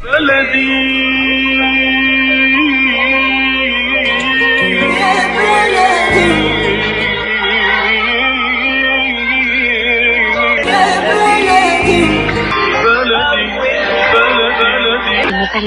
وسهلا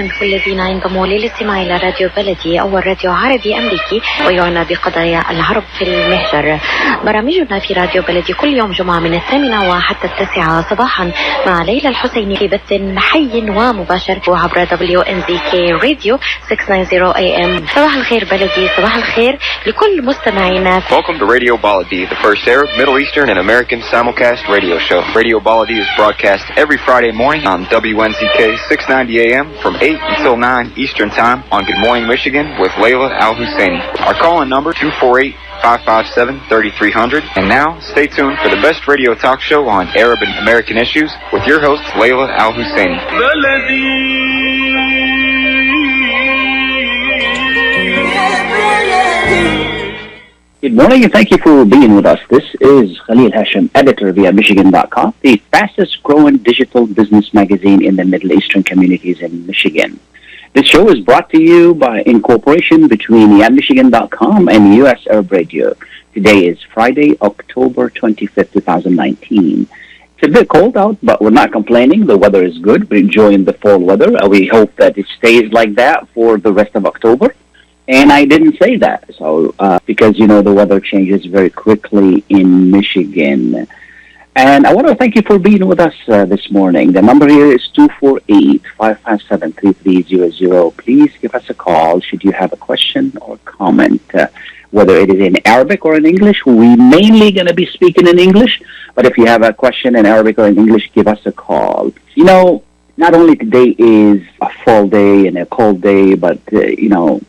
بكل الذين ينضموا للاستماع إلى راديو بلدي، أول راديو عربي أمريكي ويعنى بقضايا العرب في المهجر. برامجنا في راديو بلدي كل يوم جمعة من 8 وحتى 9 صباحا مع ليلى الحسيني في بث حي ومباشر عبر WNZK راديو 690 AM. صباح الخير بلدي، صباح الخير لكل مستمعينا. Welcome to Radio Baladi, the first Arab, Middle Eastern and American simulcast radio show. Radio Baladi is broadcast every Friday morning on WNZK 690 AM from 8 until 9 Eastern Time on Good Morning Michigan with Layla Al-Husseini. Our call-in number 248-557-3300. And now, stay tuned for the best radio talk show on Arab and American issues with your host, Layla Al-Husseini. Good morning and thank you for being with us. This is Khalil Hachem, editor via Michigan.com, the fastest growing digital business magazine in the Middle Eastern communities in Michigan. This show is brought to you in cooperation between Michigan.com and U.S. Arab Radio. Today is Friday, October 25th, 2019. It's a bit cold out, but we're not complaining. The weather is good. We're enjoying the fall weather. We hope that it stays like that for the rest of October. And I didn't say that, because, the weather changes very quickly in Michigan. And I want to thank you for being with us this morning. The number here is 248-557-3300. Please give us a call should you have a question or comment, whether it is in Arabic or in English. We're mainly going to be speaking in English, but if you have a question in Arabic or in English, give us a call. Not only today is a fall day and a cold day, but,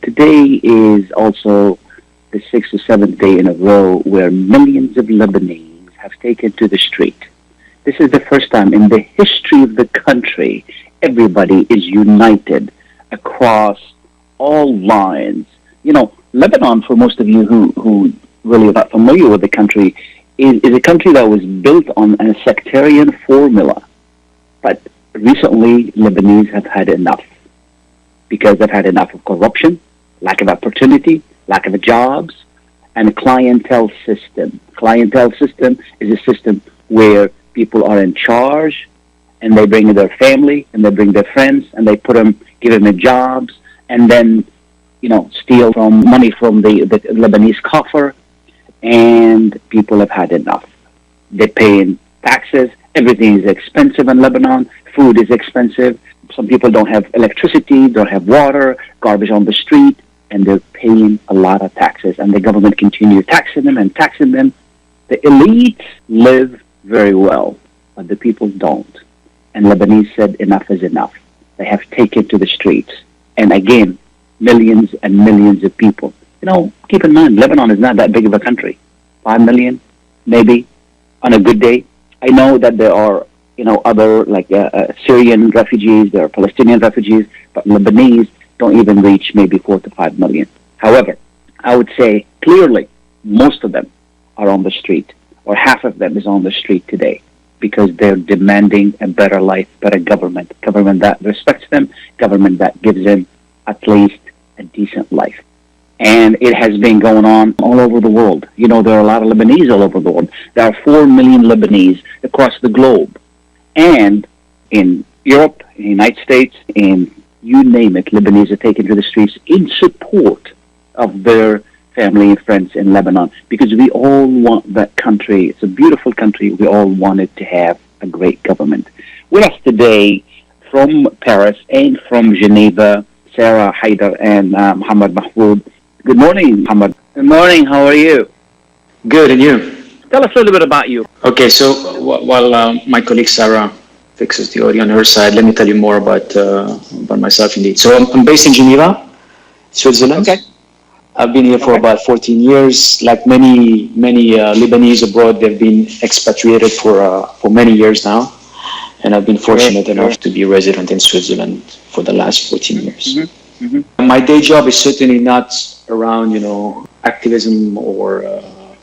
today is also the 6th or 7th day in a row where millions of Lebanese have taken to the street. This is the first time in the history of the country everybody is united across all lines. Lebanon, for most of you who really are not familiar with the country, is a country that was built on a sectarian formula. But recently, Lebanese have had enough because they've had enough of corruption, lack of opportunity, lack of jobs, and a clientele system. Clientele system is a system where people are in charge and they bring their family and they bring their friends and they give them jobs and then, steal money from the Lebanese coffer, and people have had enough. They're paying taxes. Everything is expensive in Lebanon. Food is expensive. Some people don't have electricity, don't have water, garbage on the street, and they're paying a lot of taxes. And the government continue taxing them and taxing them. The elites live very well, but the people don't. And Lebanese said enough is enough. They have taken to the streets. And again, millions and millions of people. Keep in mind, Lebanon is not that big of a country. 5 million, maybe, on a good day. I know that there are, other Syrian refugees, there are Palestinian refugees, but Lebanese don't even reach maybe 4 to 5 million. However, I would say clearly most of them are on the street, or half of them is on the street today, because they're demanding a better life, better government that respects them, government that gives them at least a decent life. And it has been going on all over the world. There are a lot of Lebanese all over the world. There are 4 million Lebanese across the globe. And in Europe, in the United States, in you name it, Lebanese are taken to the streets in support of their family and friends in Lebanon. Because we all want that country. It's a beautiful country. We all want it to have a great government. With us today from Paris and from Geneva, Sara Haidar and Mohamad Mahfouz. Good morning, Mohamad. Good morning. How are you? Good, and you? Tell us a little bit about you. Okay, so while my colleague Sara fixes the audio on her side, let me tell you more about myself indeed. So I'm based in Geneva, Switzerland. Okay. I've been here for about 14 years. Like many Lebanese abroad, they've been expatriated for many years now. And I've been fortunate enough to be resident in Switzerland for the last 14 years. Mm-hmm. Mm-hmm. My day job is certainly not around, activism or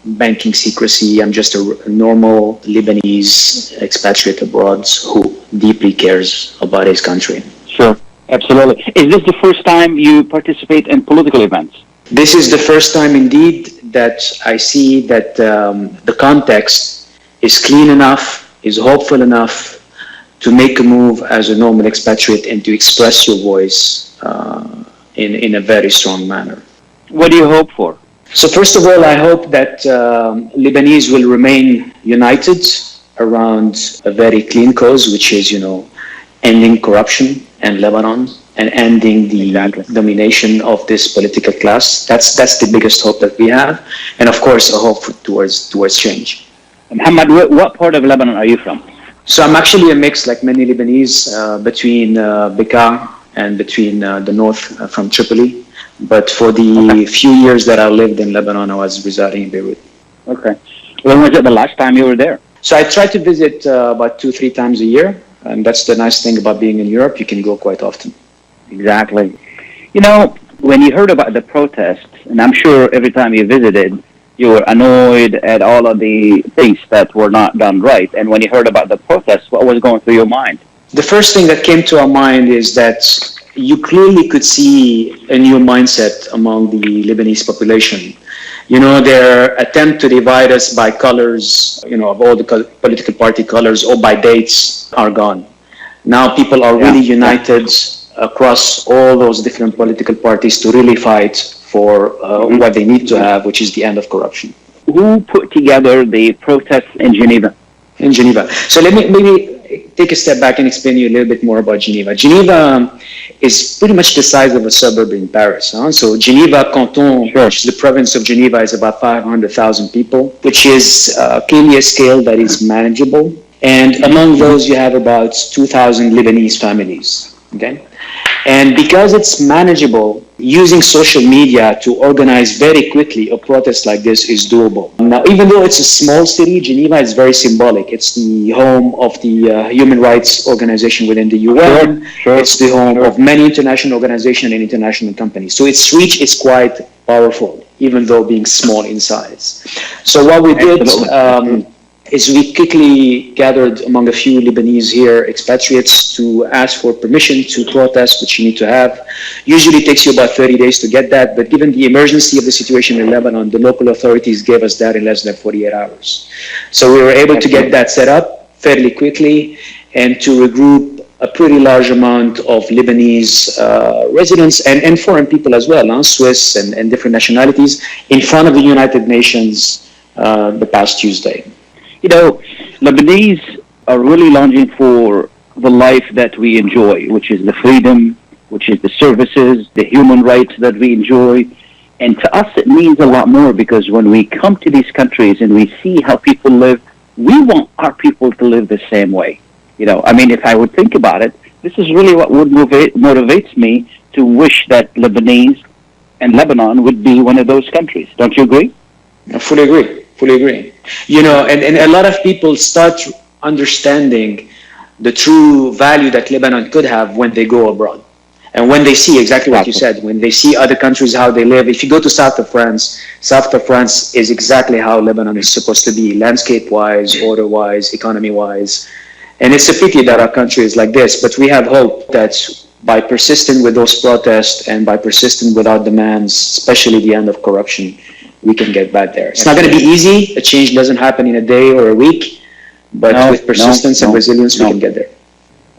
banking secrecy. I'm just a normal Lebanese expatriate abroad who deeply cares about his country. Sure. Absolutely. Is this the first time you participate in political events? This is the first time indeed that I see that the context is clean enough, is hopeful enough to make a move as a normal expatriate and to express your voice in a very strong manner. What do you hope for? So first of all, I hope that Lebanese will remain united around a very clean cause, which is, ending corruption in Lebanon and ending the domination of this political class. That's the biggest hope that we have, and of course, a hope towards change. Mohamad, what part of Lebanon are you from? So I'm actually a mix, like many Lebanese, between Bekaa and between the north from Tripoli. But for the few years that I lived in Lebanon, I was residing in Beirut. Okay. When was it the last time you were there? So I try to visit about 2-3 times a year. And that's the nice thing about being in Europe. You can go quite often. Exactly. When you heard about the protests, and I'm sure every time you visited, you were annoyed at all of the things that were not done right. And when you heard about the protests, what was going through your mind? The first thing that came to our mind is that you clearly could see a new mindset among the Lebanese population. Their attempt to divide us by colors, of all the political party colors or by dates are gone. Now people are really united across all those different political parties to really fight for what they need to have, which is the end of corruption. Who put together the protests in Geneva? In Geneva. So let me maybe take a step back and explain to you a little bit more about Geneva. Geneva is pretty much the size of a suburb in Paris. So Geneva Canton, which is the province of Geneva, is about 500,000 people, which is clearly a scale that is manageable. And among those, you have about 2,000 Lebanese families. Okay, and because it's manageable, using social media to organize very quickly a protest like this is doable. Now, even though it's a small city, Geneva is very symbolic. It's the home of the human rights organization within the UN. It's the home of many international organizations and international companies. So its reach is quite powerful, even though being small in size. So what we did is we quickly gathered among a few Lebanese here, expatriates, to ask for permission to protest, which you need to have. Usually it takes you about 30 days to get that, but given the emergency of the situation in Lebanon, the local authorities gave us that in less than 48 hours. So we were able to get that set up fairly quickly and to regroup a pretty large amount of Lebanese residents and foreign people as well, Swiss and different nationalities, in front of the United Nations the past Tuesday. Lebanese are really longing for the life that we enjoy, which is the freedom, which is the services, the human rights that we enjoy. And to us, it means a lot more because when we come to these countries and we see how people live, we want our people to live the same way. If I would think about it, this is really what would motivates me to wish that Lebanese and Lebanon would be one of those countries. Don't you agree? I fully agree. And a lot of people start understanding the true value that Lebanon could have when they go abroad. And when they see exactly what you said, when they see other countries, how they live. If you go to south of France is exactly how Lebanon is supposed to be, landscape-wise, order-wise, economy-wise. And it's a pity that our country is like this, but we have hope that by persisting with those protests and by persisting with our demands, especially the end of corruption, we can get back there. It's not going to be easy. A change doesn't happen in a day or a week, but with persistence and resilience, we can get there.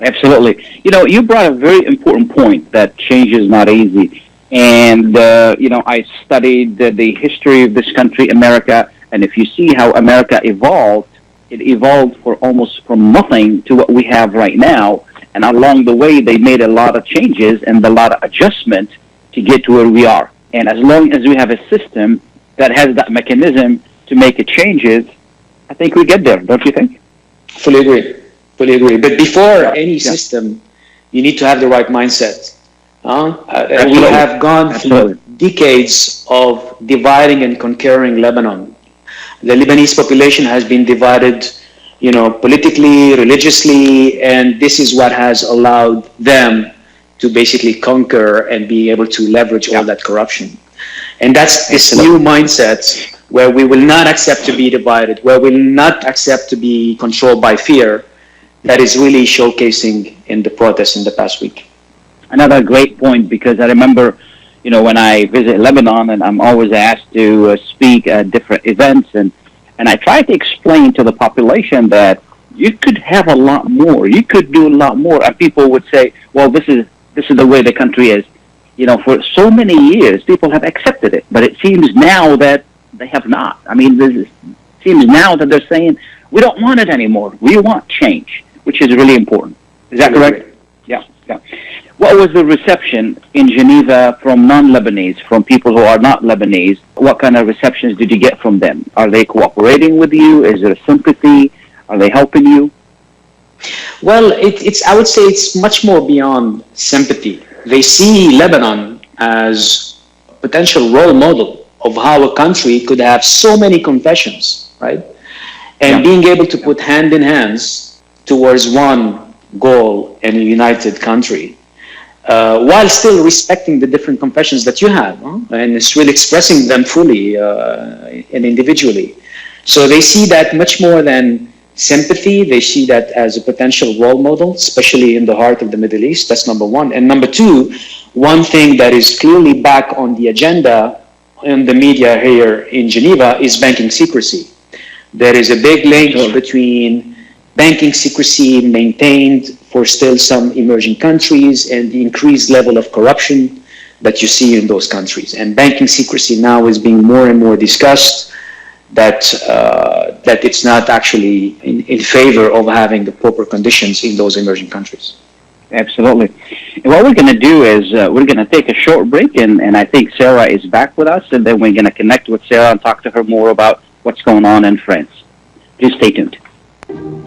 Absolutely. You brought a very important point that change is not easy. And, I studied the history of this country, America, and if you see how America evolved, it evolved from nothing to what we have right now. And along the way, they made a lot of changes and a lot of adjustment to get to where we are. And as long as we have a system that has that mechanism to make it changes, I think we get there, don't you think? Fully agree. But before any system, you need to have the right mindset. We have gone through decades of dividing and conquering Lebanon. The Lebanese population has been divided, politically, religiously, and this is what has allowed them to basically conquer and be able to leverage all that corruption. And that's this new mindset where we will not accept to be divided, where we will not accept to be controlled by fear, that is really showcasing in the protests in the past week. another great point, because I remember, when I visit Lebanon, and I'm always asked to speak at different events, and I try to explain to the population that you could have a lot more. You could do a lot more. And people would say, well, this is the way the country is. For so many years, people have accepted it. But it seems now that they have not. I mean, it seems now that they're saying, we don't want it anymore. We want change, which is really important. Is that correct? Yeah. What was the reception in Geneva from non-Lebanese, from people who are not Lebanese? What kind of receptions did you get from them? Are they cooperating with you? Is there sympathy? Are they helping you? Well, I would say it's much more beyond sympathy. They see Lebanon as a potential role model of how a country could have so many confessions, right? And being able to put hand in hands towards one goal in a united country, while still respecting the different confessions that you have, and it's really expressing them fully and individually. So they see that much more than sympathy. They see that as a potential role model, especially in the heart of the Middle East. That's number one. And number two, one thing that is clearly back on the agenda in the media here in Geneva is banking secrecy. There is a big link between banking secrecy maintained for still some emerging countries and the increased level of corruption that you see in those countries. And banking secrecy now is being more and more discussed, that it's not actually in favor of having the proper conditions in those emerging countries. Absolutely. And what we're going to do is we're going to take a short break, and I think Sara is back with us, and then we're going to connect with Sara and talk to her more about what's going on in France. Please stay tuned.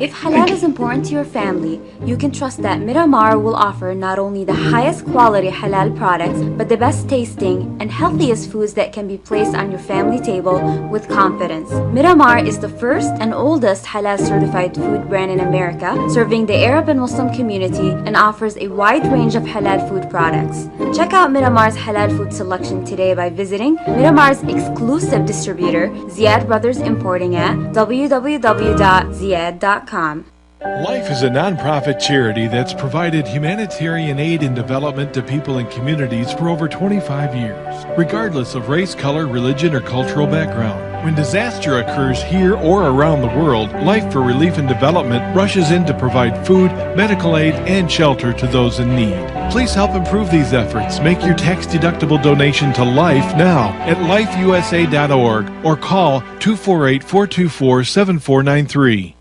If halal is important to your family, you can trust that Miramar will offer not only the highest quality halal products, but the best tasting and healthiest foods that can be placed on your family table with confidence. Miramar is the first and oldest halal certified food brand in America, serving the Arab and Muslim community, and offers a wide range of halal food products. Check out Miramar's halal food selection today by visiting Miramar's exclusive distributor, Ziad Brothers Importing, at www.ziad.com. Life is a nonprofit charity that's provided humanitarian aid and development to people and communities for over 25 years, regardless of race, color, religion, or cultural background. When disaster occurs here or around the world, Life for Relief and Development rushes in to provide food, medical aid, and shelter to those in need. Please help improve these efforts. Make your tax-deductible donation to Life now at lifeusa.org or call 248-424-7493.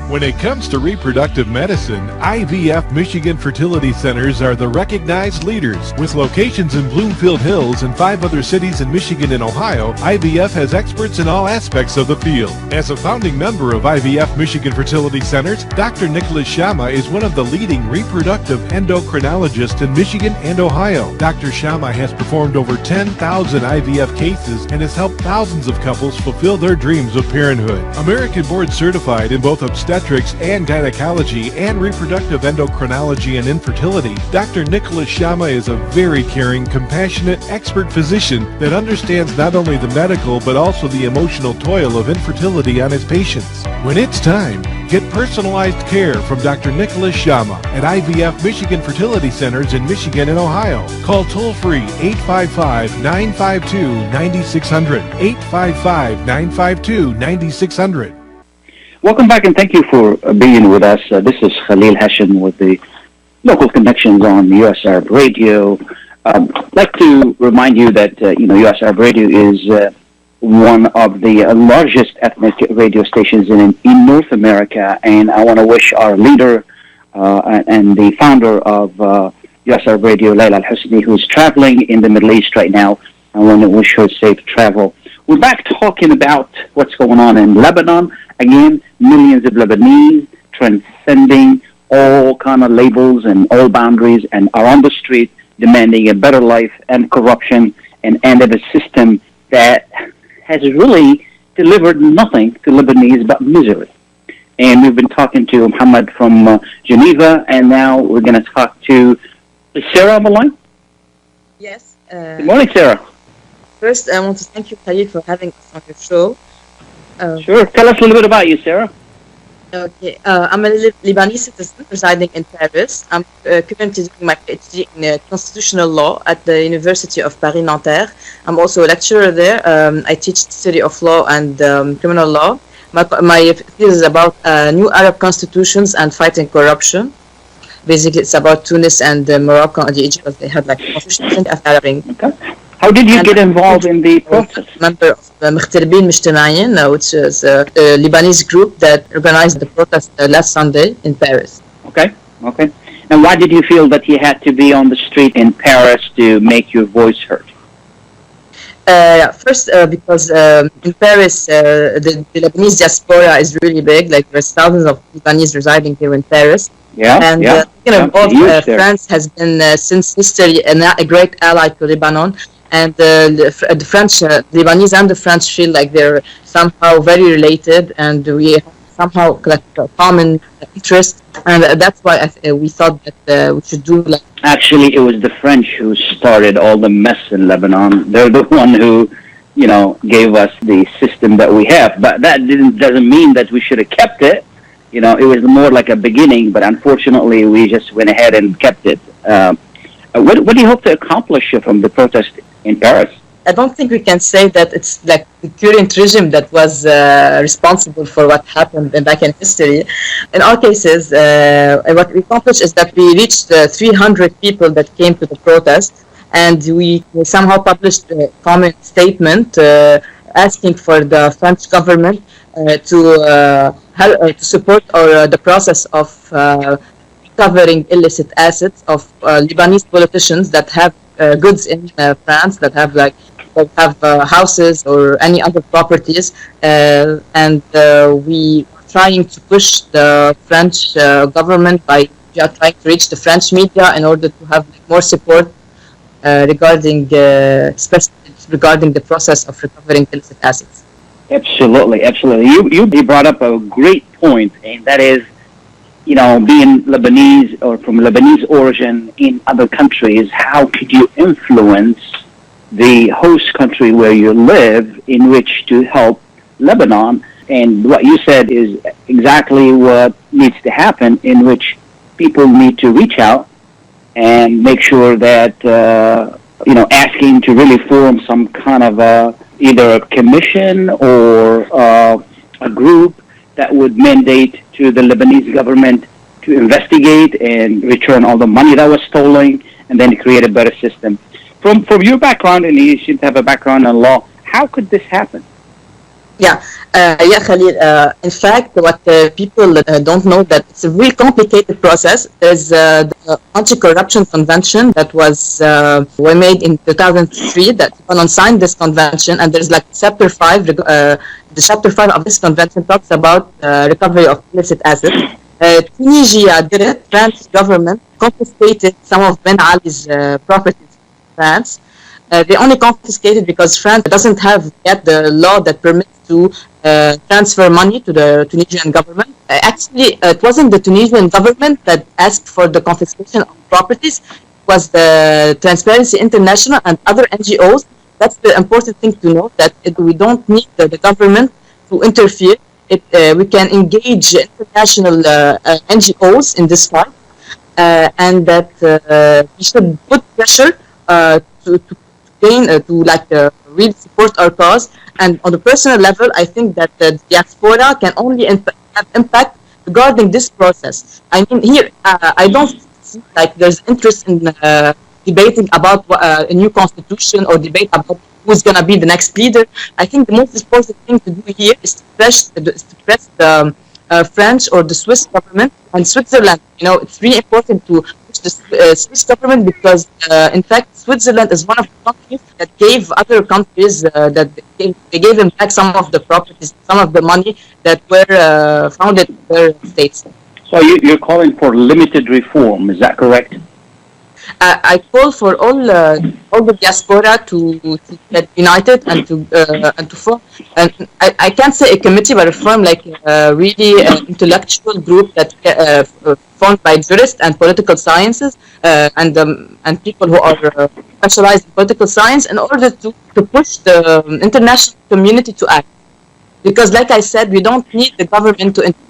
When it comes to reproductive medicine, IVF Michigan Fertility Centers are the recognized leaders. With locations in Bloomfield Hills and 5 other cities in Michigan and Ohio, IVF has experts in all aspects of the field. As a founding member of IVF Michigan Fertility Centers, Dr. Nicholas Shama is one of the leading reproductive endocrinologists in Michigan and Ohio. Dr. Shama has performed over 10,000 IVF cases and has helped thousands of couples fulfill their dreams of parenthood. American board certified in both obstetrics and gynecology and reproductive endocrinology and infertility, Dr. Nicholas Shama is a very caring, compassionate, expert physician that understands not only the medical but also the emotional toil of infertility on his patients. When it's time, get personalized care from Dr. Nicholas Shama at IVF Michigan Fertility Centers in Michigan and Ohio. Call toll-free 855-952-9600, 855-952-9600. Welcome back, and thank you for being with us. This is Khalil Hachem with the Local Connections on US Arab Radio. I'd like to remind you that US Arab Radio is one of the largest ethnic radio stations in North America, and I want to wish our leader and the founder of US Arab Radio, Layla Al-Husni, who is traveling in the Middle East right now. I want to wish her safe travel. We're back talking about what's going on in Lebanon. Again, millions of Lebanese transcending all kind of labels and all boundaries and are on the street demanding a better life and corruption and end of a system that has really delivered nothing to Lebanese but misery. And we've been talking to Mohamad from Geneva, and now we're going to talk to Sara on the line. Yes. Good morning, Sara. First, I want to thank you, Khalil, for having us on your show. Sure. Tell us a little bit about you, Sara. Okay, I'm a Lebanese citizen residing in Paris. I'm currently doing my PhD in constitutional law at the University of Paris-Nanterre. I'm also a lecturer there. I teach theory of law and criminal law. My field is about new Arab constitutions and fighting corruption. Basically, it's about Tunis and Morocco and Egypt. They had like constitutions of Arab. Okay. How did you get involved in the process? Member of مغتربين مجتمعين, which is a Lebanese group that organized the protest last Sunday in Paris. Okay. And why did you feel that you had to be on the street in Paris to make your voice heard? First, because in Paris, the Lebanese diaspora is really big. Like there's thousands of Lebanese residing here in Paris. And France has been since history a great ally to Lebanon. And the French, Lebanese and the French feel like they're somehow very related, and we have somehow like a common interest, and that's why we thought that we should do like. Actually, it was the French who started all the mess in Lebanon. They're the one who, gave us the system that we have. But that doesn't mean that we should have kept it. It was more like a beginning, but unfortunately, we just went ahead and kept it. What do you hope to accomplish from the protest in Paris? I don't think we can say that it's like the current regime that was responsible for what happened back in history. In our cases, what we accomplished is that we reached 300 people that came to the protest, and we somehow published a comment statement asking for the French government to support the process of recovering illicit assets of Lebanese politicians that have goods in France, that have houses or any other properties, and we are trying to push the French government by trying to reach the French media in order to have more support regarding the process of recovering illicit assets. Absolutely. You brought up a great point, and that is, being Lebanese or from Lebanese origin in other countries, how could you influence the host country where you live in which to help Lebanon? And what you said is exactly what needs to happen, in which people need to reach out and make sure that, asking to really form some kind of either a commission or a group that would mandate to the Lebanese government to investigate and return all the money that was stolen, and then create a better system. From your background, and you seem to have a background in law, how could this happen? Khalil. In fact, what people don't know, that it's a really complicated process. There's the anti-corruption convention that was made in 2003. That Lebanon signed this convention, and there's like chapter 5. The chapter 5 of this convention talks about recovery of illicit assets. Tunisia did it. France government confiscated some of Ben Ali's properties in France. They only confiscated because France doesn't have yet the law that permits to transfer money to the Tunisian government. Actually, it wasn't the Tunisian government that asked for the confiscation of properties. It was the Transparency International and other NGOs. That's the important thing to note, that we don't need the government to interfere. We can engage international NGOs in this fight, and that we should put pressure to really support our cause. And on the personal level, I think that the diaspora can only have impact regarding this process. I mean, here, I don't see like there's interest in debating about a new constitution or debate about who's going to be the next leader. I think the most important thing to do here is to press the French or the Swiss government and Switzerland. It's really important to push the Swiss government, because in fact Switzerland is one of the countries that gave other countries they gave them back some of the properties, some of the money that were founded in their states. So you're calling for limited reform, is that correct? I call for all the diaspora to get united and to form. And I can't say a committee, but form like really an intellectual group that formed by jurists and political sciences and people who are specialized in political science, in order to push the international community to act. Because, like I said, we don't need the government to interfere.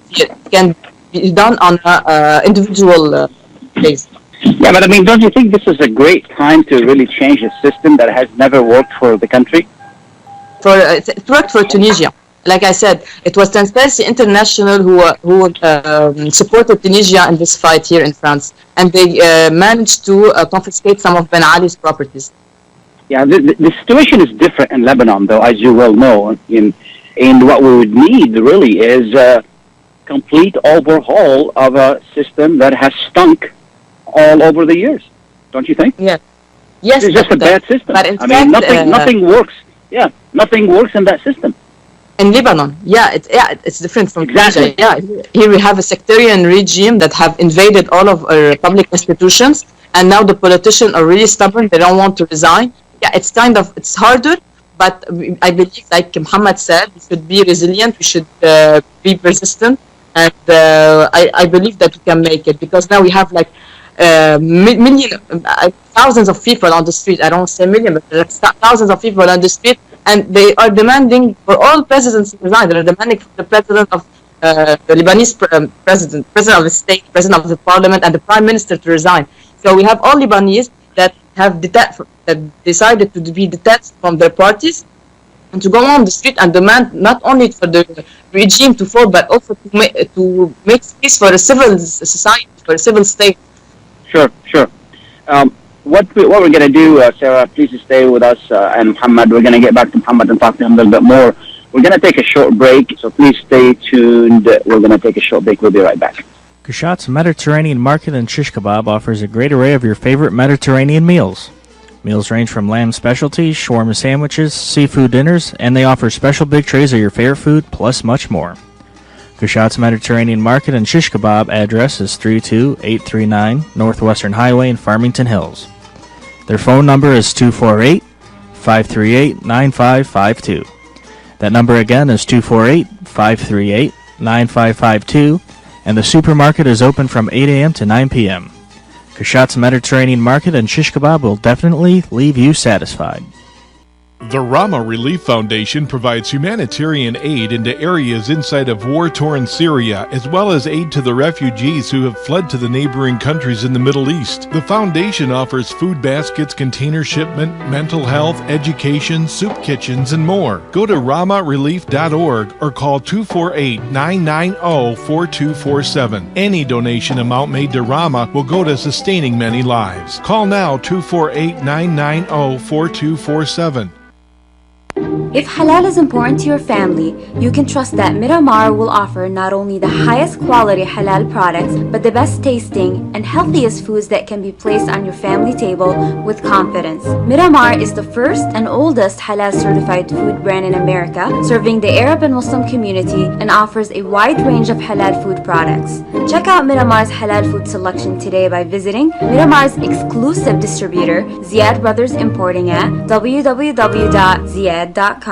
can be done on an individual basis. Yeah, but I mean, don't you think this is a great time to really change a system that has never worked for the country? It worked for Tunisia. Like I said, it was Transparency International who supported Tunisia in this fight here in France, and they managed to confiscate some of Ben Ali's properties. Yeah, the situation is different in Lebanon, though, as you well know. And what we would need really is a complete overhaul of a system that has stunk all over the years. Don't you think? Yeah. Yes. It's just a bad system. But in fact, nothing works. Yeah, nothing works in that system. In Lebanon, it's different from exactly. Tunisia. Yeah, here we have a sectarian regime that have invaded all of our public institutions, and now the politicians are really stubborn. They don't want to resign. Yeah, it's harder, but I believe, like Mohamad said, we should be resilient. We should be persistent, and I believe that we can make it, because now we have like thousands of people on the street. I don't say million, but there's thousands of people on the street. And they are demanding for all presidents to resign. They are demanding for the president of the Lebanese president of the state, president of the parliament, and the prime minister to resign. So we have all Lebanese that have decided to be detached from their parties and to go on the street and demand not only for the regime to fall, but also to make space for a civil society, for a civil state. Sure. What we're going to do, Sarah, please stay with us, and Mohamad. We're going to get back to Mohamad and talk to him a little bit more. We're going to take a short break, so please stay tuned. We're going to take a short break. We'll be right back. Kushat's Mediterranean Market and Shish Kebab offers a great array of your favorite Mediterranean meals. Meals range from lamb specialties, shawarma sandwiches, seafood dinners, and they offer special big trays of your favorite food, plus much more. Kushat's Mediterranean Market and Shish Kebab address is 32839 Northwestern Highway in Farmington Hills. Their phone number is 248-538-9552. That number again is 248-538-9552, and the supermarket is open from 8 a.m. to 9 p.m. Kushat's Mediterranean Market and Shish Kebab will definitely leave you satisfied. The Rama Relief Foundation provides humanitarian aid into areas inside of war-torn Syria, as well as aid to the refugees who have fled to the neighboring countries in the Middle East. The foundation offers food baskets, container shipment, mental health, education, soup kitchens, and more. Go to ramarelief.org or call 248-990-4247. Any donation amount made to Rama will go to sustaining many lives. Call now 248-990-4247. If halal is important to your family, you can trust that Miramar will offer not only the highest quality halal products, but the best tasting and healthiest foods that can be placed on your family table with confidence. Miramar is the first and oldest halal certified food brand in America, serving the Arab and Muslim community, and offers a wide range of halal food products. Check out Miramar's halal food selection today by visiting Miramar's exclusive distributor, Ziad Brothers Importing, at www.ziad.com.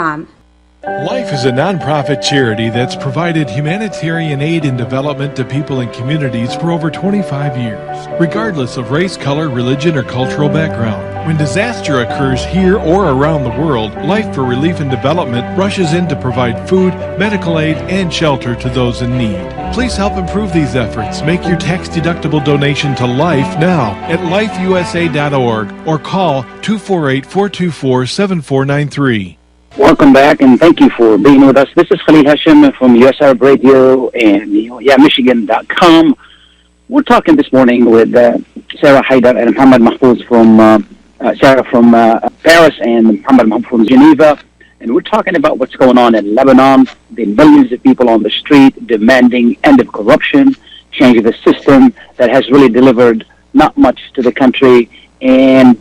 Life is a non-profit charity that's provided humanitarian aid and development to people and communities for over 25 years, regardless of race, color, religion, or cultural background. When disaster occurs here or around the world, Life for Relief and Development rushes in to provide food, medical aid, and shelter to those in need. Please help improve these efforts. Make your tax-deductible donation to Life now at lifeusa.org or call 248-424-7493. Welcome back, and thank you for being with us. This is Khalil Hachem from US Arab Radio and Michigan.com. We're talking this morning with Sara Haidar and Mohamad Mahfouz from Sara from Paris and Mohamad Mahfouz from Geneva. And we're talking about what's going on in Lebanon, the millions of people on the street demanding end of corruption, change of the system that has really delivered not much to the country. And,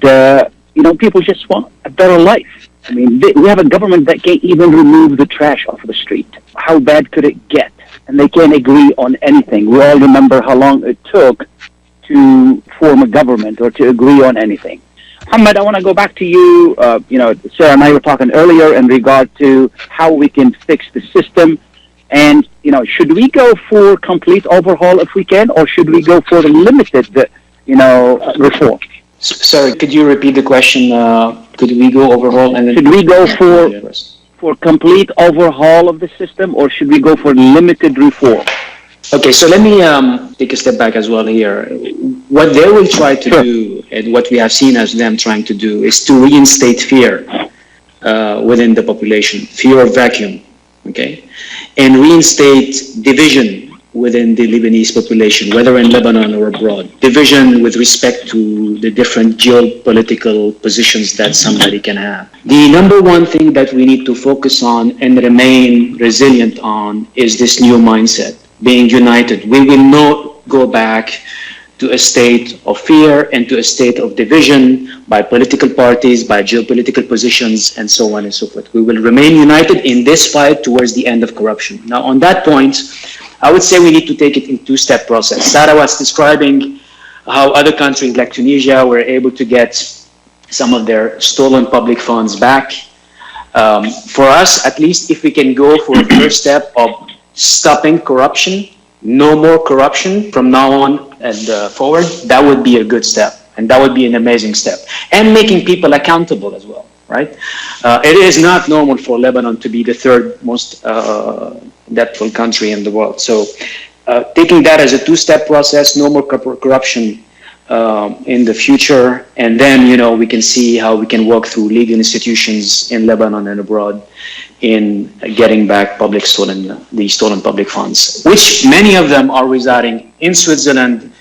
people just want a better life. I mean, we have a government that can't even remove the trash off the street. How bad could it get? And they can't agree on anything. We all remember how long it took to form a government or to agree on anything. Mohamad, I want to go back to you. Sarah and I were talking earlier in regard to how we can fix the system. And, should we go for complete overhaul if we can, or should we go for the limited, reform? Sorry, could you repeat the question? Could we go overhaul and then... Should we go for complete overhaul of the system, or should we go for limited reform? Okay, so let me take a step back as well here. What they will try to do, and what we have seen as them trying to do, is to reinstate fear within the population, fear of vacuum, okay, and reinstate division within the Lebanese population, whether in Lebanon or abroad. Division with respect to the different geopolitical positions that somebody can have. The number one thing that we need to focus on and remain resilient on is this new mindset, being united. We will not go back to a state of fear and to a state of division by political parties, by geopolitical positions, and so on and so forth. We will remain united in this fight towards the end of corruption. Now, on that point, I would say we need to take it in two-step process. Sara was describing how other countries like Tunisia were able to get some of their stolen public funds back. For us, at least, if we can go for a first step of stopping corruption, no more corruption from now on and forward, that would be a good step. And that would be an amazing step. And making people accountable as well, right? It is not normal for Lebanon to be the third most debtful country in the world. So taking that as a two-step process, no more corruption in the future, and then, you know, we can see how we can work through legal institutions in Lebanon and abroad in getting back the stolen public funds, which many of them are residing in Switzerland,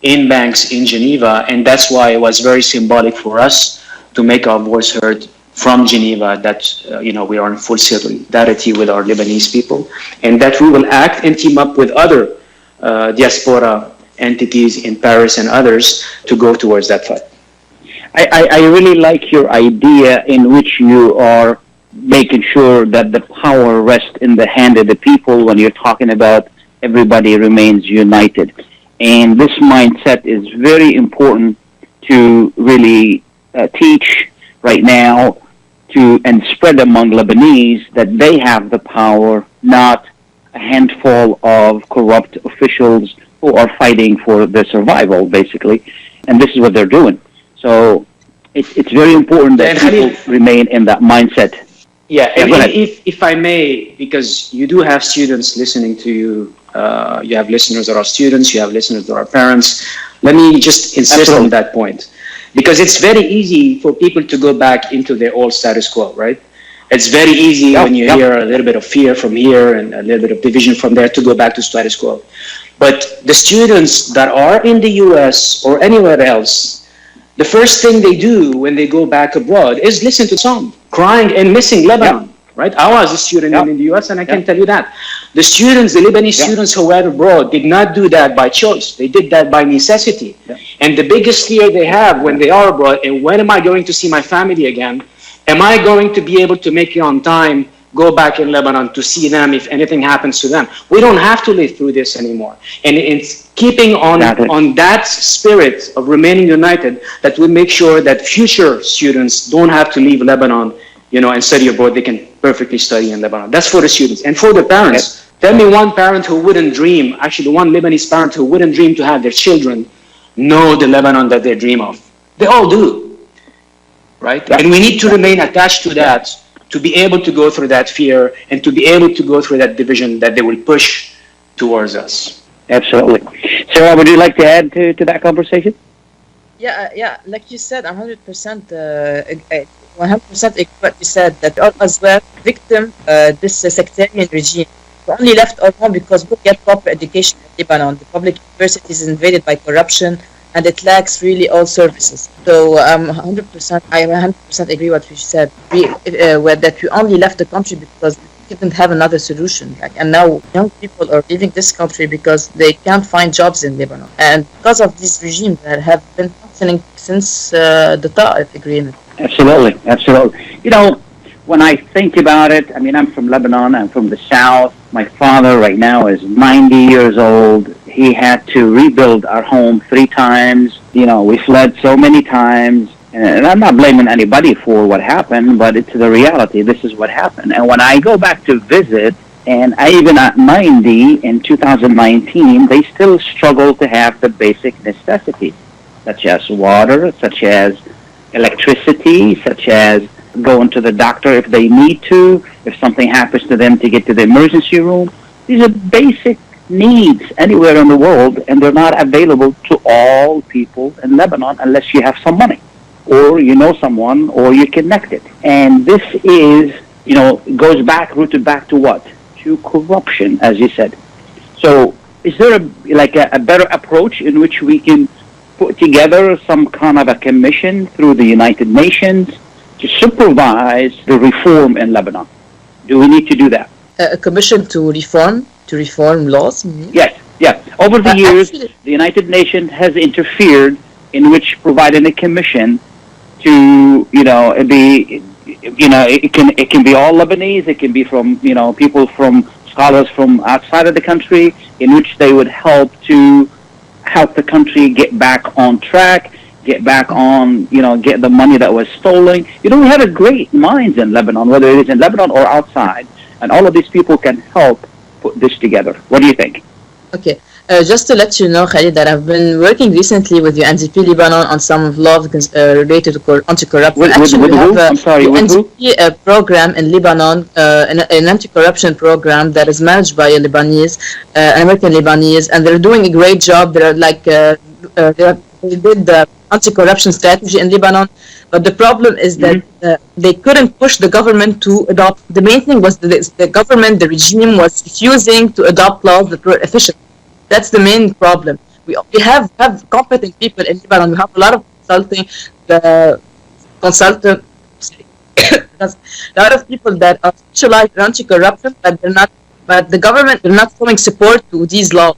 in banks in Geneva, and that's why it was very symbolic for us to make our voice heard from Geneva, that we are in full solidarity with our Lebanese people, and that we will act and team up with other diaspora entities in Paris and others to go towards that fight. I really like your idea in which you are making sure that the power rests in the hand of the people when you're talking about everybody remains united. And this mindset is very important to really teach right now and spread among Lebanese that they have the power, not a handful of corrupt officials who are fighting for their survival, basically. And this is what they're doing. So it's very important that people remain in that mindset. Yeah, if I may, because you do have students listening to you, you have listeners that are students, you have listeners that are parents. Let me just insist on that point. Because it's very easy for people to go back into their old status quo, right? It's very easy when you hear a little bit of fear from here and a little bit of division from there to go back to status quo. But the students that are in the US or anywhere else, the first thing they do when they go back abroad is listen to song, crying and missing Lebanon, right? I was a student in the US, and I can tell you that. The Lebanese students who were abroad did not do that by choice. They did that by necessity. And the biggest fear they have when they are abroad, and when am I going to see my family again? Am I going to be able to make it on time, go back in Lebanon to see them if anything happens to them? We don't have to live through this anymore. And it's keeping on that spirit of remaining united that will make sure that future students don't have to leave Lebanon, and study abroad. They can perfectly study in Lebanon. That's for the students. And for the parents, tell me one parent who wouldn't dream, actually one Lebanese parent who wouldn't dream to have their children know the Lebanon that they dream of. They all do, right? And we need to remain attached to that, to be able to go through that fear and to be able to go through that division that they will push towards us. Absolutely. Sarah, would you like to add to that conversation? Yeah, like you said, 100%, 100% agree what you said, that all as well victim this sectarian regime. We only left our home because we get proper education in Lebanon. The public university is invaded by corruption, and it lacks really all services. So I 100% agree what you said. That we only left the country because we didn't have another solution. And now young people are leaving this country because they can't find jobs in Lebanon, and because of these regimes that have been functioning since the Ta'if agreement. Absolutely. When I think about it, I'm from Lebanon. I'm from the south. My father right now is 90 years old. He had to rebuild our home 3 times. We fled so many times. And I'm not blaming anybody for what happened, but it's the reality. This is what happened. And when I go back to visit, and even at 90 in 2019, they still struggle to have the basic necessities, such as water, such as electricity, such as going to the doctor if they need to, if something happens to them to get to the emergency room. These are basic needs anywhere in the world, and they're not available to all people in Lebanon unless you have some money, or you know someone, or you're connected. And this is, goes back, rooted back to what? To corruption, as you said. So is there a better approach in which we can put together some kind of a commission through the United Nations to supervise the reform in Lebanon? Do we need to do that? A commission to reform laws? Mm-hmm. Yes. Over the years, the United Nations has interfered in which providing a commission to, it can be all Lebanese, it can be from, people from scholars from outside of the country, in which they would help the country get back on track, get back on, get the money that was stolen. We have a great minds in Lebanon, whether it is in Lebanon or outside, and all of these people can help put this together. What do you think? Okay. Just to let you know, Khalid, that I've been working recently with UNDP Lebanon on some laws related to anti-corruption. With who? I'm sorry, with who? UNDP program in Lebanon, an anti-corruption program that is managed by a Lebanese, American Lebanese, and they're doing a great job. They're they did the anti-corruption strategy in Lebanon, but the problem is that they couldn't push the government to adopt. The main thing was the government, the regime was refusing to adopt laws that were efficient. That's the main problem. We have competent people in Lebanon. We have a lot of a lot of people that are specialized in anti-corruption, but the government, they're not showing support to these laws.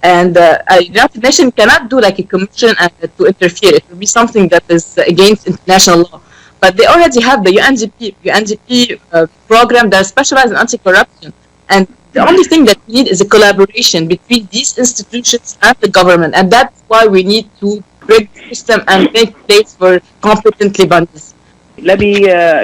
And United Nations cannot do like a commission to interfere. It will be something that is against international law. But they already have the UNDP program that is specialized in anti-corruption. And the only thing that we need is a collaboration between these institutions and the government. And that's why we need to break the system and make place for competent Lebanese. Let me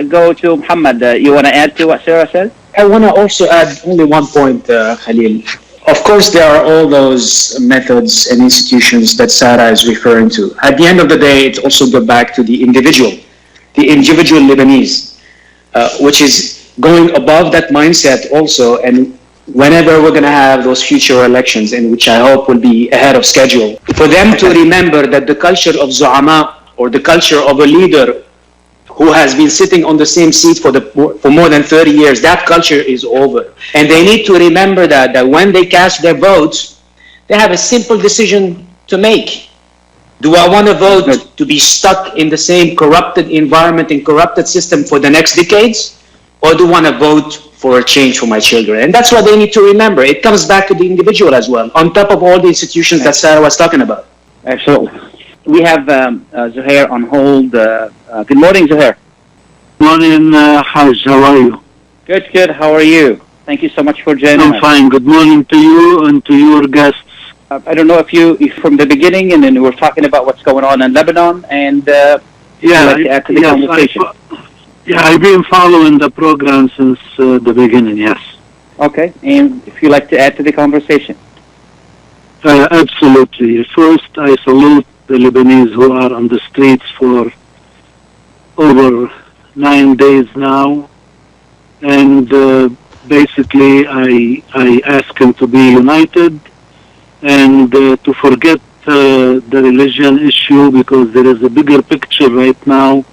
go to Mohamad. You want to add to what Sarah said? I want to also add only one point, Khalil. Of course, there are all those methods and institutions that Sara is referring to. At the end of the day, it also goes back to the individual Lebanese, which is going above that mindset also. And whenever we're going to have those future elections, in which I hope will be ahead of schedule, for them to remember that the culture of Zohama, or the culture of a leader who has been sitting on the same seat for more than 30 years, that culture is over. And they need to remember that when they cast their votes, they have a simple decision to make. Do I want to vote to be stuck in the same corrupted environment and corrupted system for the next decades? Or do I want to vote for a change for my children? And that's what they need to remember. It comes back to the individual as well, on top of all the institutions that Sara was talking about. Absolutely. We have Zohair on hold. Good morning, Zohair. Morning, Haj. How are you? Good. How are you? Thank you so much for joining us. I'm fine. Good morning to you and to your guests. I don't know if from the beginning, and then we're talking about what's going on in Lebanon, and conversation. I've been following the program since the beginning, yes. Okay, and if you'd like to add to the conversation. Absolutely. First, I salute the Lebanese who are on the streets for over 9 days now, and basically I ask them to be united and to forget the religion issue, because there is a bigger picture right now.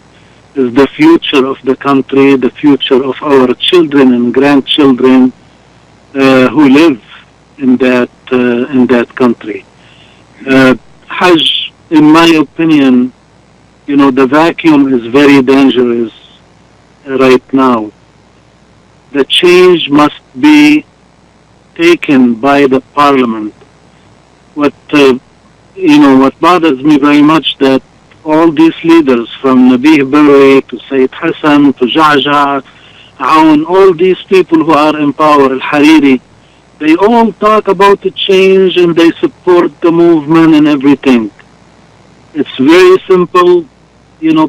Is the future of the country, the future of our children and grandchildren who live in that country. Hajj, in my opinion, the vacuum is very dangerous right now. The change must be taken by the parliament. What bothers me very much, that all these leaders, from Nabih Berri to Sayyid Hassan to Ja'ja, Aoun, all these people who are in power, Al-Hariri, they all talk about the change and they support the movement and everything. It's very simple,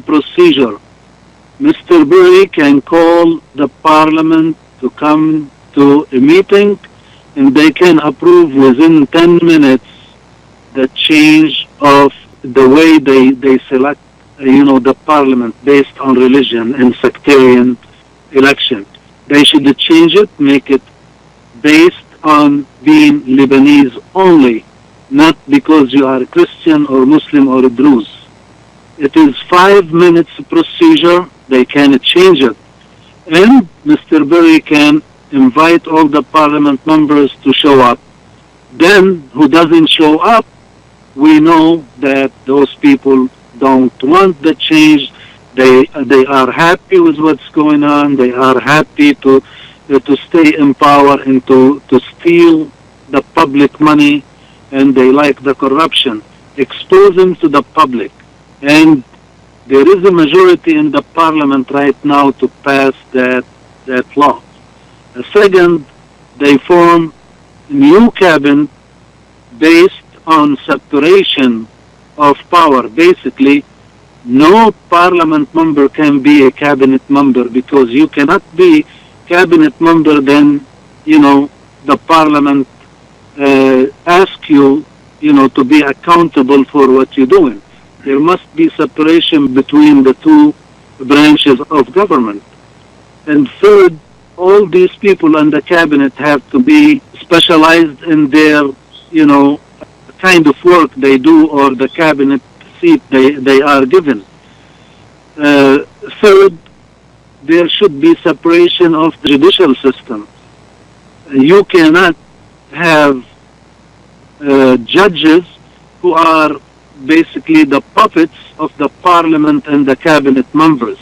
procedure. Mr. Berri can call the parliament to come to a meeting, and they can approve within 10 minutes the change of the way they select, the parliament based on religion and sectarian election. They should change it, make it based on being Lebanese only, not because you are Christian or Muslim or Druze. It is 5 minutes procedure. They can change it. And Mr. Berry can invite all the parliament members to show up. Then, who doesn't show up, we know that those people don't want the change. They are happy with what's going on. They are happy to stay in power and to steal the public money, and they like the corruption. Expose them to the public. And there is a majority in the parliament right now to pass that law. Second, they form a new cabinet based on separation of power. Basically, no parliament member can be a cabinet member, because you cannot be cabinet member, then, the parliament ask you, to be accountable for what you're doing. There must be separation between the two branches of government. And third, all these people in the cabinet have to be specialized in their, kind of work they do, or the cabinet seat they are given. Third, there should be separation of the judicial system. You cannot have judges who are basically the puppets of the parliament and the cabinet members.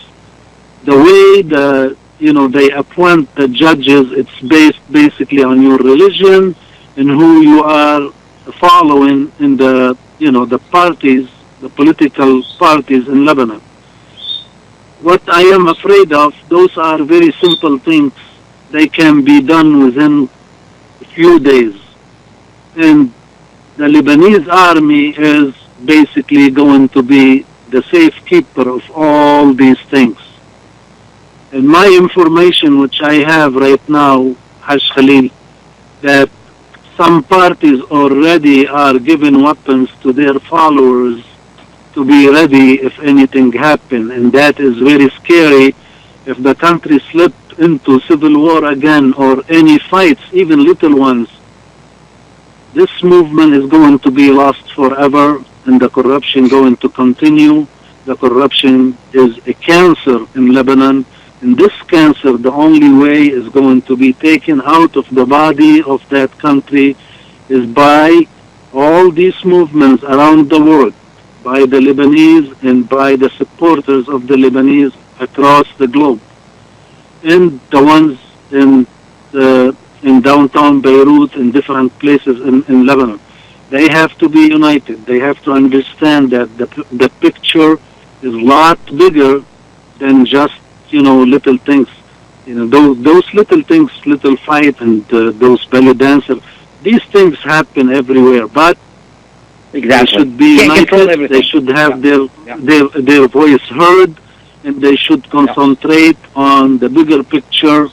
The way they appoint the judges, it's based basically on your religion and who you are following in the parties, the political parties in Lebanon. What I am afraid of, those are very simple things. They can be done within a few days. And the Lebanese army is basically going to be the safekeeper of all these things. And my information, which I have right now, Haj Khalil, that some parties already are giving weapons to their followers to be ready if anything happens. And that is very scary. If the country slipped into civil war again, or any fights, even little ones, this movement is going to be lost forever, and the corruption going to continue. The corruption is a cancer in Lebanon, and this cancer, the only way is going to be taken out of the body of that country is by all these movements around the world, by the Lebanese and by the supporters of the Lebanese across the globe, and the ones in downtown Beirut and different places in Lebanon. They have to be united. They have to understand that the picture is a lot bigger than just, little things. Those little things, little fight and those belly dancers, these things happen everywhere. But they should be united. They should have their voice heard, and they should concentrate on the bigger picture.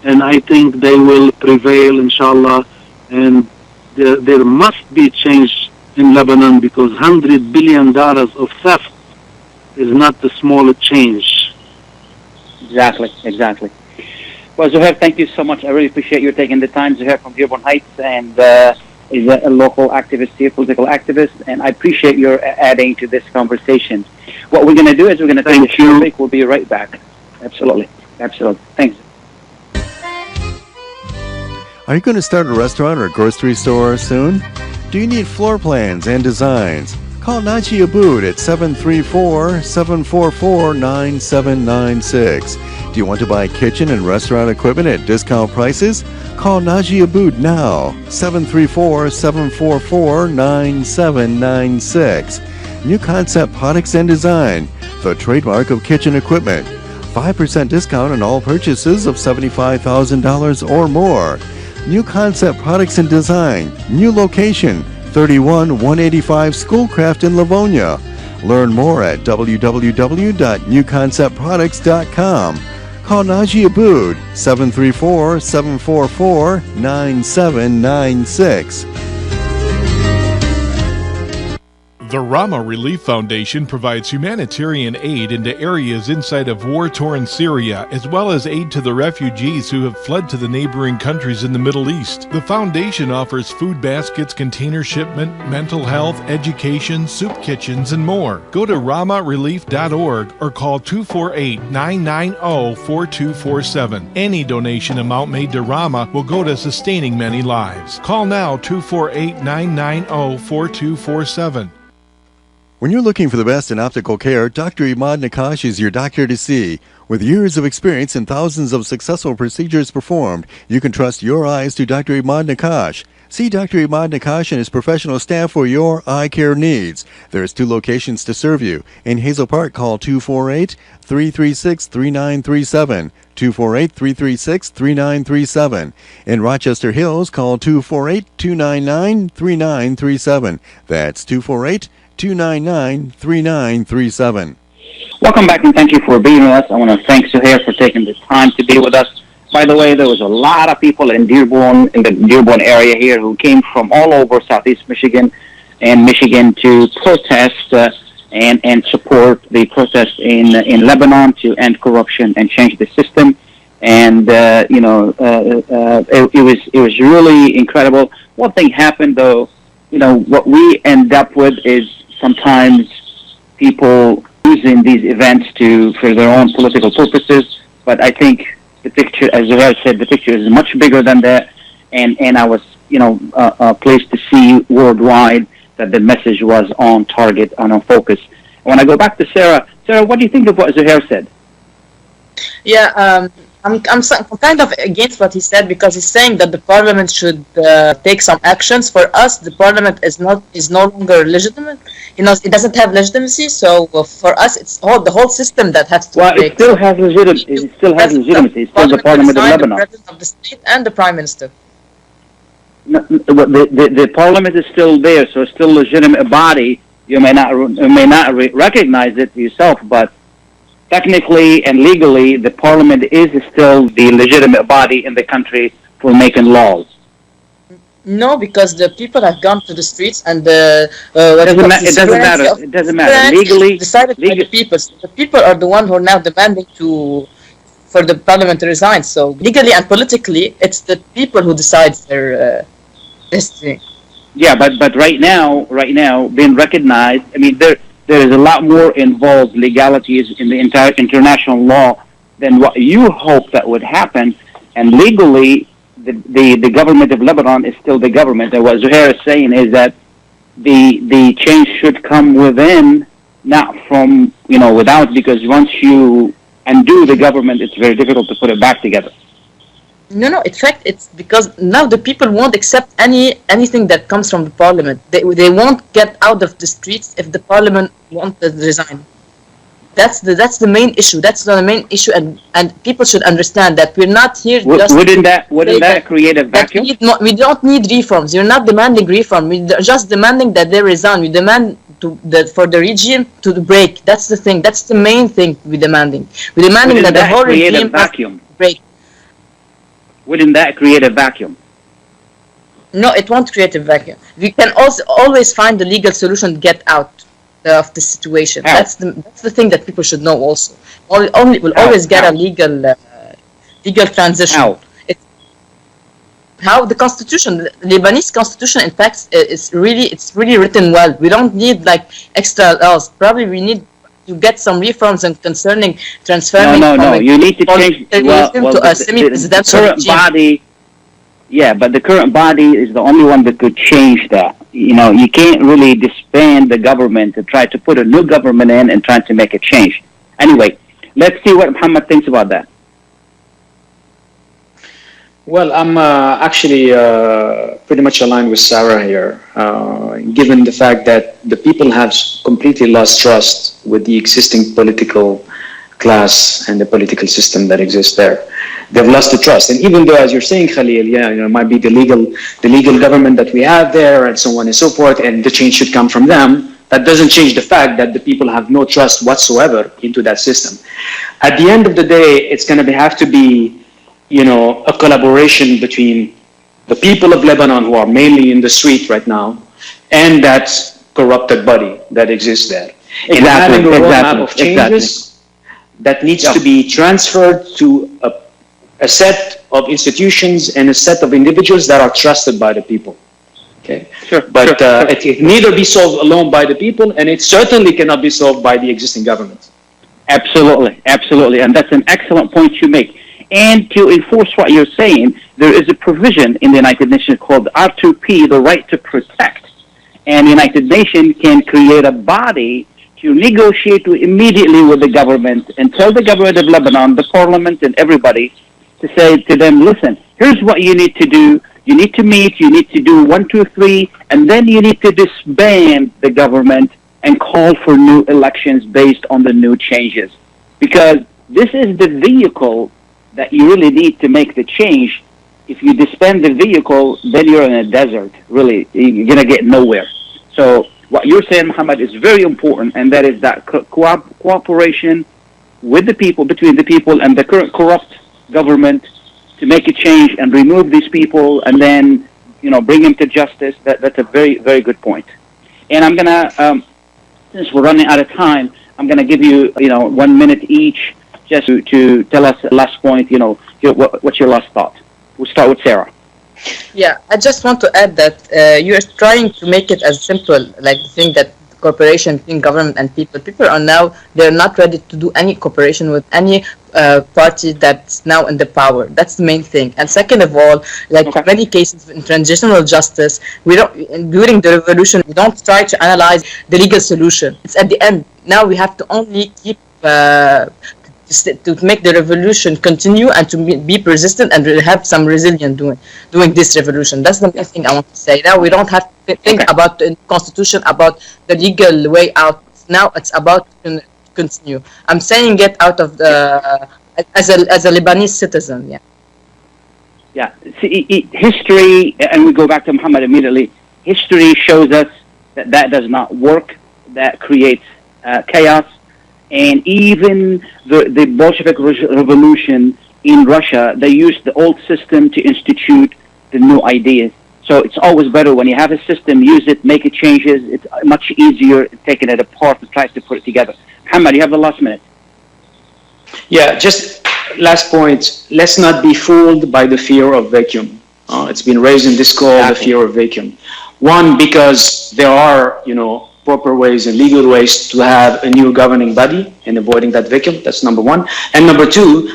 And I think they will prevail, inshallah. And there must be change in Lebanon, because $100 billion of theft is not a small change. Exactly. Well, Zohair, thank you so much. I really appreciate you taking the time. Zohair from Dearborn Heights, and is a local activist here, political activist, and I appreciate your adding to this conversation. What we're going to do is we're going to take a short break. We'll be right back. Absolutely. Thanks. Are you going to start a restaurant or a grocery store soon? Do you need floor plans and designs? Call Naji Abed at 734-744-9796. Do you want to buy kitchen and restaurant equipment at discount prices? Call Naji Abed now, 734-744-9796. New Concept Products and Design, the trademark of kitchen equipment. 5% discount on all purchases of $75,000 or more. New Concept Products and Design, new location, 31185 Schoolcraft in Livonia. Learn more at www.newconceptproducts.com. Call Naji Abed, 734-744-9796. The Rama Relief Foundation provides humanitarian aid into areas inside of war-torn Syria, as well as aid to the refugees who have fled to the neighboring countries in the Middle East. The foundation offers food baskets, container shipment, mental health, education, soup kitchens, and more. Go to ramarelief.org or call 248-990-4247. Any donation amount made to Rama will go to sustaining many lives. Call now 248-990-4247. When you're looking for the best in optical care, Dr. Imad Nakash is your doctor to see. With years of experience and thousands of successful procedures performed, you can trust your eyes to Dr. Imad Nakash. See Dr. Imad Nakash and his professional staff for your eye care needs. There's 2 locations to serve you. In Hazel Park, call 248-336-3937. 248-336-3937. In Rochester Hills, call 248-299-3937. That's 248-299-3937. Welcome back and thank you for being with us. I want to thank Zohair for taking the time to be with us. By the way, there was a lot of people in Dearborn, in the Dearborn area here, who came from all over Southeast Michigan and Michigan to protest and support the protest in Lebanon to end corruption and change the system. And it was really incredible. One thing happened though, what we end up with is sometimes people using these events for their own political purposes. But I think the picture, as Zohair said, the picture is much bigger than that. And I was, pleased to see worldwide that the message was on target and on focus. When I go back to Sarah, what do you think of what Zohair said? Yeah, I'm kind of against what he said, because he's saying that the parliament should take some actions. For us, the parliament is no longer legitimate. It doesn't have legitimacy. So for us, it's the whole system that has to. Well, it still has legitimacy. It still has legitimacy. It's still the parliament of Lebanon. The president of the state and the prime minister. No, the parliament is still there, so it's still a legitimate body. You may not recognize it yourself, but technically and legally, the parliament is still the legitimate body in the country for making laws. No, because the people have gone to the streets and it doesn't matter. It doesn't matter. Legally, decided by the people. So the people are the one who are now demanding for the parliament to resign. So legally and politically, it's the people who decide their destiny. Yeah, but right now, being recognized, I mean, there is a lot more involved legalities in the entire international law than what you hope that would happen. And legally, the government of Lebanon is still the government. And what Zohair is saying is that the change should come within, not from, without, because once you undo the government, it's very difficult to put it back together. No. In fact, it's because now the people won't accept anything that comes from the parliament. They won't get out of the streets if the parliament won't resign. That's the main issue. That's the main issue, and people should understand that we're not here. Wouldn't that create a vacuum? We don't need reforms. You're not demanding reform. We're just demanding that they resign. We demand for the regime to break. That's the thing. That's the main thing we're demanding. We're demanding that the whole regime vacuum break. Wouldn't that create a vacuum? No, it won't create a vacuum. We can also always find a legal solution to get out of the situation. How? That's the thing that people should know also. We'll always get a legal transition. How? How the constitution, the Lebanese constitution, in fact, it's really written well. We don't need like extra laws. Probably we need to get some reforms concerning transferring. No. You need to change to a semi-presidential current body. Yeah, but the current body is the only one that could change that. You can't really disband the government and try to put a new government in and try to make a change. Anyway, let's see what Mohamad thinks about that. Well, I'm actually pretty much aligned with Sarah here, given the fact that the people have completely lost trust with the existing political class and the political system that exists there. They've lost the trust. And even though, as you're saying, Khalil, it might be the legal government that we have there and so on and so forth, and the change should come from them, that doesn't change the fact that the people have no trust whatsoever into that system. At the end of the day, it's going to have to be a collaboration between the people of Lebanon, who are mainly in the street right now, and that corrupted body that exists there. Exactly, And having a roadmap exactly, of changes that needs to be transferred to a set of institutions and a set of individuals that are trusted by the people. Okay. Sure. But it can neither be solved alone by the people, and it certainly cannot be solved by the existing government. Absolutely, absolutely, and that's an excellent point you make. And to enforce what you're saying, there is a provision in the United Nations called R2P, the right to protect. And the United Nations can create a body to negotiate immediately with the government and tell the government of Lebanon, the parliament, and everybody to say to them, listen, here's what you need to do. You need to meet, you need to do 1, 2, 3, and then you need to disband the government and call for new elections based on the new changes. Because this is the vehicle that you really need to make the change. If you disband the vehicle, then you're in a desert, really. You're going to get nowhere. So what you're saying, Mohamad, is very important, and that is that cooperation with the people, between the people and the current corrupt government to make a change and remove these people and then, bring them to justice. That's a very, very good point. And I'm going to, since we're running out of time, I'm going to give you, 1 minute each just to tell us the last point, what's your last thought? We'll start with Sarah. Yeah, I just want to add that you're trying to make it as simple, like the thing that cooperation between government and people. People are now, they're not ready to do any cooperation with any party that's now in the power. That's the main thing. And second of all, like many cases in transitional justice, during the revolution, we don't try to analyze the legal solution. It's at the end. Now we have to only keep to make the revolution continue and to be persistent and have some resilience doing this revolution. That's the main thing I want to say. Now we don't have to think about the constitution, about the legal way out. Now it's about to continue. I'm saying it out of the as a Lebanese citizen. Yeah. Yeah. See, history, and we go back to Mohamad immediately. History shows us that does not work. That creates chaos. And even the Bolshevik revolution in Russia, they used the old system to institute the new ideas. So it's always better when you have a system, use it, make it changes. It's much easier taking it apart and try to put it together. Mohamad, you have the last minute. Yeah, just last point. Let's not be fooled by the fear of vacuum. It's been raised in this call, the fear of vacuum. One, because there are, proper ways and legal ways to have a new governing body and avoiding that vacuum. That's number one. And number two,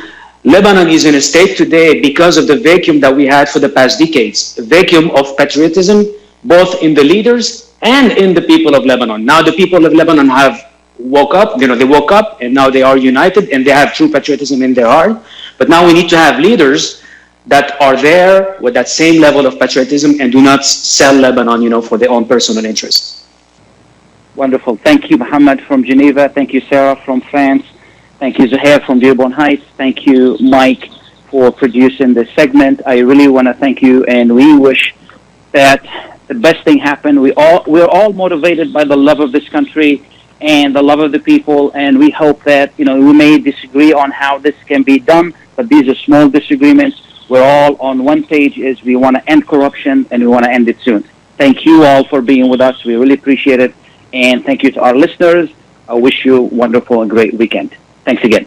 Lebanon is in a state today because of the vacuum that we had for the past decades, a vacuum of patriotism, both in the leaders and in the people of Lebanon. Now the people of Lebanon have woke up, they woke up and now they are united and they have true patriotism in their heart. But now we need to have leaders that are there with that same level of patriotism and do not sell Lebanon, for their own personal interests. Wonderful. Thank you, Mohamad from Geneva. Thank you, Sarah from France. Thank you, Zohair from Dearborn Heights. Thank you, Mike, for producing this segment. I really want to thank you, and we wish that the best thing happen. We're all motivated by the love of this country and the love of the people, and we hope that, we may disagree on how this can be done, but these are small disagreements. We're all on one page, is we want to end corruption, and we want to end it soon. Thank you all for being with us. We really appreciate it. And thank you to our listeners. I wish you a wonderful and great weekend. Thanks again.